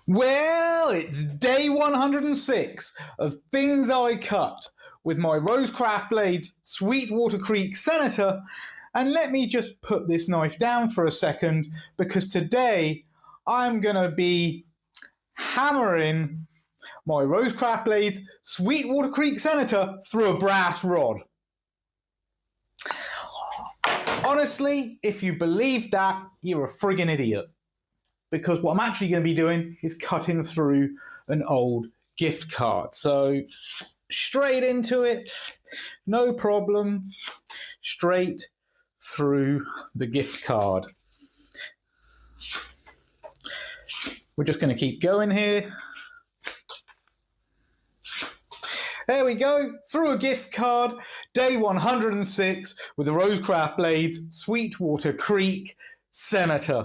Well, it's day 106 of Things I Cut with my RoseCraft Blades Sweetwater Creek Senator. And let me just put this knife down for a second, because today I'm going to be hammering my RoseCraft Blades Sweetwater Creek Senator through a brass rod. Honestly, if you believe that, you're a friggin' idiot. Because what I'm actually going to be doing is cutting through an old gift card. So straight into it, no problem, straight through the gift card. We're just going to keep going here. There we go, through a gift card, day 106 with the RoseCraft Blades Sweetwater Creek Senator.